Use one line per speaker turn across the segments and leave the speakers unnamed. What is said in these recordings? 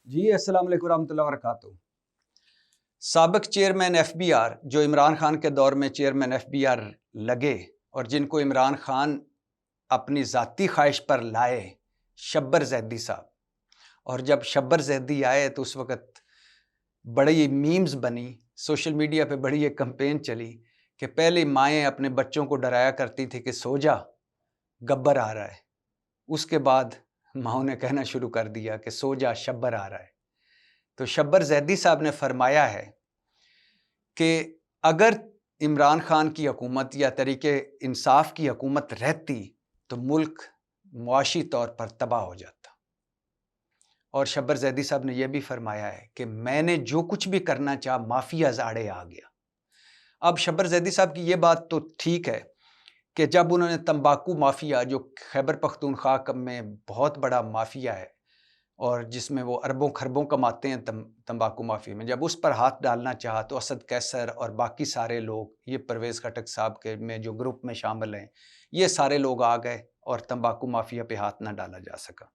जी, अस्सलाम वालेकुम रहमतुल्लाहि व बरकातुहू। साबिक चेयरमैन एफबीआर जो इमरान खान के दौर में चेयरमैन एफबीआर लगे और जिनको इमरान खान अपनी ज़ाती ख्वाहिश पर लाए, शब्बर ज़ैदी साहब। और जब शब्बर ज़ैदी आए तो उस वक़्त बड़ी मीम्स बनी, सोशल मीडिया पे बड़ी एक कैंपेन चली कि पहले माएँ अपने बच्चों को डराया करती थी कि सो जा, गब्बर आ रहा है। उसके बाद माँओं ने कहना शुरू कर दिया कि सो जा, शब्बर आ रहा है। तो शब्बर ज़ैदी साहब ने फरमाया है कि अगर इमरान खान की हुकूमत या तरीके इंसाफ की हुकूमत रहती तो मुल्क मुआशी तौर पर तबाह हो जाता। और शब्बर ज़ैदी साहब ने यह भी फरमाया है कि मैंने जो कुछ भी करना चाहा माफियाज आड़े आ गया। अब शब्बर ज़ैदी साहब की यह बात तो ठीक है कि जब उन्होंने तंबाकू माफिया, जो खैबर पख्तूनख्वा में बहुत बड़ा माफिया है और जिसमें वो अरबों खरबों कमाते हैं तंबाकू माफिया में, जब उस पर हाथ डालना चाहा तो असद कैसर और बाकी सारे लोग, ये परवेज़ खटक साहब के में जो ग्रुप में शामिल हैं, ये सारे लोग आ गए और तंबाकू माफिया पे हाथ ना डाला जा सका।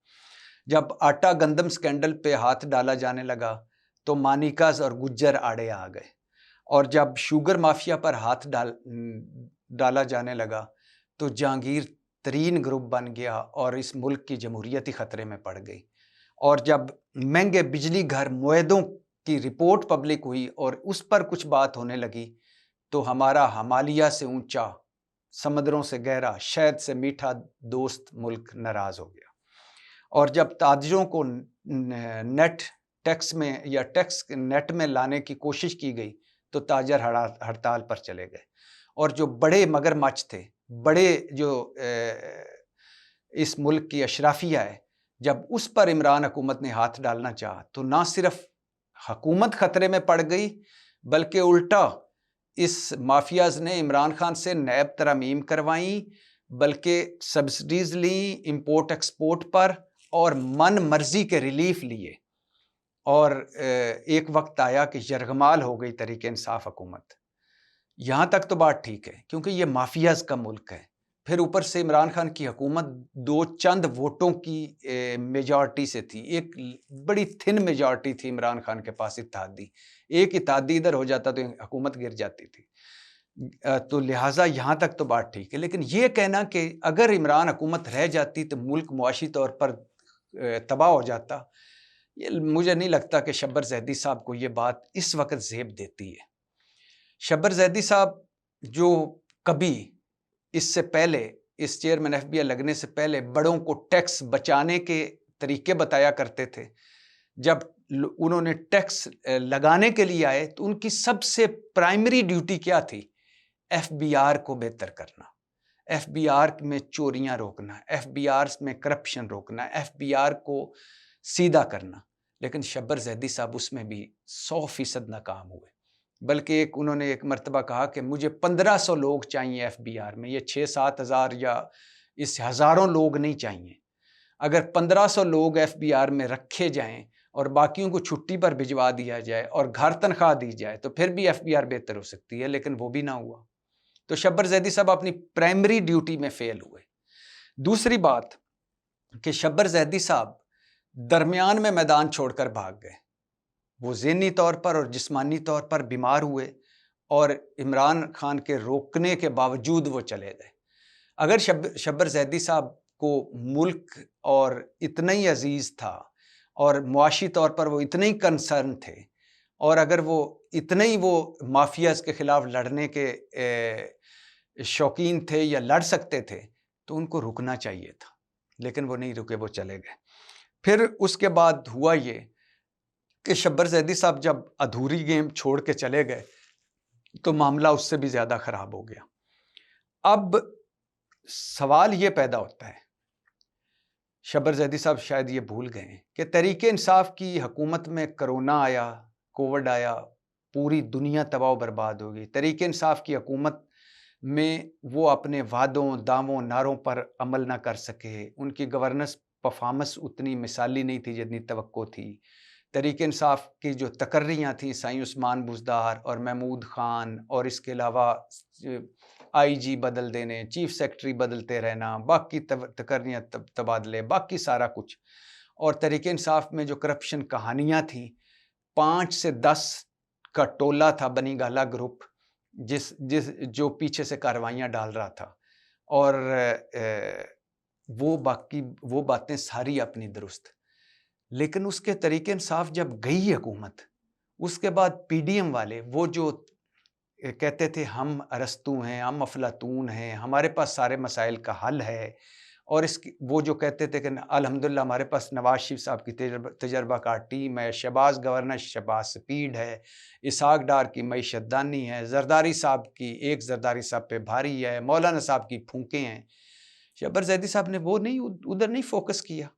जब आटा गंदम स्कैंडल पे हाथ डाला जाने लगा तो मानिकाज और गुज्जर आड़े आ गए। और जब शुगर माफिया पर हाथ डाला जाने लगा तो जहांगीर तरीन ग्रुप बन गया और इस मुल्क की जमहूरियत ही खतरे में पड़ गई। और जब महंगे बिजली घर मुआहदों की रिपोर्ट पब्लिक हुई और उस पर कुछ बात होने लगी तो हमारा हिमालय से ऊंचा, समुद्रों से गहरा, शहद से मीठा दोस्त मुल्क नाराज हो गया। और जब ताजिरों को नेट टैक्स में या टैक्स नेट में लाने की कोशिश की गई तो ताजर हड़ताल पर चले गए। और जो बड़े मगरमच्छ थे, बड़े जो इस मुल्क की अशराफिया है, जब उस पर इमरान हुकूमत ने हाथ डालना चाहा तो ना सिर्फ हुकूमत खतरे में पड़ गई बल्कि उल्टा इस माफियाज ने इमरान खान से नैब तरमीम करवाई, बल्कि सब्सिडीज ली इंपोर्ट एक्सपोर्ट पर और मन मर्जी के रिलीफ लिए। और एक वक्त आया कि यरगमाल हो गई तरीके इंसाफ हुकूमत। यहाँ तक तो बात ठीक है क्योंकि ये माफियाज का मुल्क है। फिर ऊपर से इमरान खान की हुकूमत दो चंद वोटों की मेजॉरिटी से थी, एक बड़ी थिन मेजॉरिटी थी इमरान खान के पास इत्तेहादी। एक इत्तेहादी इधर हो जाता तो हुकूमत गिर जाती थी। तो लिहाजा यहाँ तक तो बात ठीक है, लेकिन ये कहना कि अगर इमरान हुकूमत रह जाती तो मुल्क मुआशी तौर पर तबाह हो जाता, ये मुझे नहीं लगता कि शब्बर ज़ैदी साहब को ये बात इस वक्त ज़ेब देती है। शब्बर ज़ैदी साहब जो कभी इससे पहले, इस चेयरमैन एफबीआई लगने से पहले बड़ों को टैक्स बचाने के तरीके बताया करते थे, जब उन्होंने टैक्स लगाने के लिए आए तो उनकी सबसे प्राइमरी ड्यूटी क्या थी? एफबीआर को बेहतर करना, एफबीआर में चोरियां रोकना, एफबीआर में करप्शन रोकना, एफबीआर को सीधा करना। लेकिन शब्बर ज़ैदी साहब उसमें भी 100% नाकाम हुए। बल्कि उन्होंने एक मर्तबा कहा कि मुझे 1500 लोग चाहिए एफबीआर में, ये 6-7 हज़ार या इस हज़ारों लोग नहीं चाहिए। अगर 1500 लोग एफबीआर में रखे जाएं और बाकियों को छुट्टी पर भिजवा दिया जाए और घर तनख्वाह दी जाए तो फिर भी एफबीआर बेहतर हो सकती है, लेकिन वो भी ना हुआ। तो शब्बर ज़ैदी साहब अपनी प्राइमरी ड्यूटी में फेल हुए। दूसरी बात कि शब्बर ज़ैदी साहब दरमियान में मैदान छोड़कर भाग गए। वो ज़हनी तौर पर और जिस्मानी तौर पर बीमार हुए और इमरान खान के रोकने के बावजूद वो चले गए। अगर शब्बर ज़ैदी साहब को मुल्क और इतना ही अजीज़ था और मुआशी तौर पर वो इतने ही कंसर्न थे और अगर वो इतने ही वो माफियाज के खिलाफ लड़ने के शौकीन थे या लड़ सकते थे तो उनको रुकना चाहिए था, लेकिन वो नहीं रुके, वो चले गए। फिर उसके बाद हुआ ये कि शब्बर ज़ैदी साहब जब अधूरी गेम छोड़ के चले गए तो मामला उससे भी ज़्यादा ख़राब हो गया। अब सवाल ये पैदा होता है, शब्बर ज़ैदी साहब शायद ये भूल गए कि तहरीक इंसाफ की हुकूमत में कोरोना आया, कोविड आया, पूरी दुनिया तबाह बर्बाद हो गई। तहरीक इंसाफ की हुकूमत में वो अपने वादों, दावों, नारों पर अमल ना कर सके। उनकी गवर्नेंस परफॉर्मेंस उतनी मिसाली नहीं थी जितनी तवक्को थी। तहरीक इंसाफ की जो तकर्रियाँ थी, साईं उस्मान बुज़दार और महमूद ख़ान और इसके अलावा आईजी बदल देने, चीफ सेक्रेटरी बदलते रहना, बाकी तकर्रियाँ तबादले, बाकी सारा कुछ। और तहरीक इंसाफ में जो करप्शन कहानियाँ थीं, 5 से 10 का टोला था बनी गाला ग्रुप, जो पीछे से कार्रवाइयाँ डाल रहा था, और वो बातें सारी अपनी दुरुस्त। लेकिन उसके तहरीक इंसाफ जब गई हुकूमत, उसके बाद पीडीएम वाले वो जो कहते थे हम अरस्तू हैं, हम अफलातून हैं, हमारे पास सारे मसाइल का हल है, और वो जो कहते थे कि अल्हम्दुलिल्लाह हमारे पास नवाज शरीफ साहब की तजर्बाकार टीम है, शहबाज गवर्नर शहबाज स्पीड है, इसहाक डार की मईशत दानी है, जरदारी साहब की एक जरदारी साहब पे भारी है, मौलाना साहब की फूंके हैं। शब्बर जैदी साहब ने वो नहीं उधर नहीं फोकस किया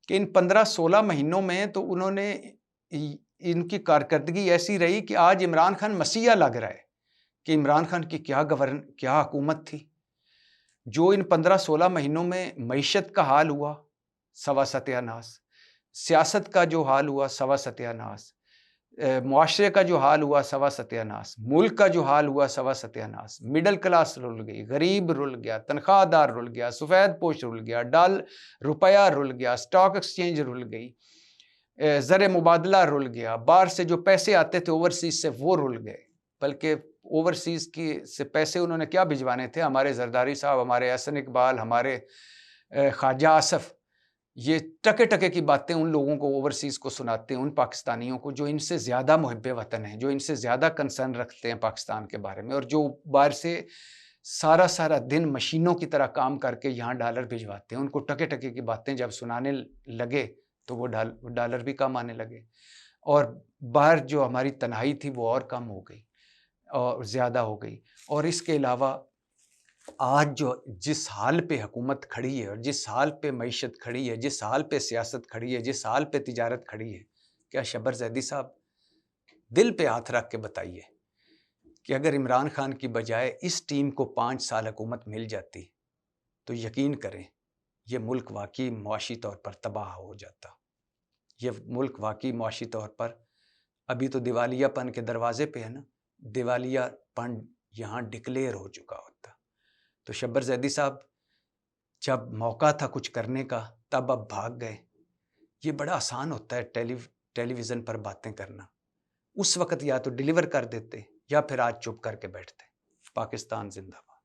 कि इन 15-16 महीनों में तो उन्होंने इनकी कारकर्दगी ऐसी रही कि आज इमरान खान मसीहा लग रहा है कि इमरान खान की क्या हुकूमत थी। जो इन 15-16 महीनों में मईशत का हाल हुआ, सवा सत्यानाश, सियासत का जो हाल हुआ, सवा सत्यानाश, मुआशरे का जो हाल हुआ, सवा सत्यानाश, मुल्क का जो हाल हुआ, सवा सत्यानाश। मिडिल क्लास रुल गई, गरीब रुल गया, तनख्वाहदार रुल गया, सफ़ेद पोश रुल गया, रुपया रुल गया, स्टॉक एक्सचेंज रुल गई, ज़र मुबादला रुल गया, बाहर से जो पैसे आते थे ओवरसीज से वो रुल गए। बल्कि ओवरसीज की से पैसे उन्होंने क्या भिजवाने थे, हमारे जरदारी साहब, हमारे एहसन इकबाल, हमारे ख्वाजा आसफ, ये टके टके की बातें उन लोगों को ओवरसीज को सुनाते हैं, उन पाकिस्तानियों को जो इनसे ज़्यादा मुहिब्बे वतन हैं, जो इनसे ज़्यादा कंसर्न रखते हैं पाकिस्तान के बारे में, और जो बाहर से सारा दिन मशीनों की तरह काम करके यहाँ डॉलर भिजवाते हैं। उनको टके टके की बातें जब सुनाने लगे तो वो डॉलर भी कम आने लगे, और बाहर जो हमारी तन्हाई थी वो और कम हो गई और ज़्यादा हो गई। और इसके अलावा आज जो जिस हाल पे हुकूमत खड़ी है, और जिस हाल पे मईशत खड़ी है, जिस हाल पे सियासत खड़ी है, जिस हाल पे तिजारत खड़ी है, क्या शब्बर जैदी साहब दिल पे हाथ रख के बताइए कि अगर इमरान खान की बजाय इस टीम को 5 साल हुकूमत मिल जाती तो यकीन करें ये मुल्क वाकई मुआशी तौर पर तबाह हो जाता। ये मुल्क वाकई मुआशी तौर पर अभी तो दिवालियापन के दरवाजे पे है ना, दिवालियापन यहाँ डिक्लेयर हो चुका होता। तो शब्बर जैदी साहब जब मौका था कुछ करने का तब अब भाग गए। ये बड़ा आसान होता है टेलीविज़न पर बातें करना, उस वक़्त या तो डिलीवर कर देते या फिर आज चुप करके बैठते। पाकिस्तान जिंदाबाद।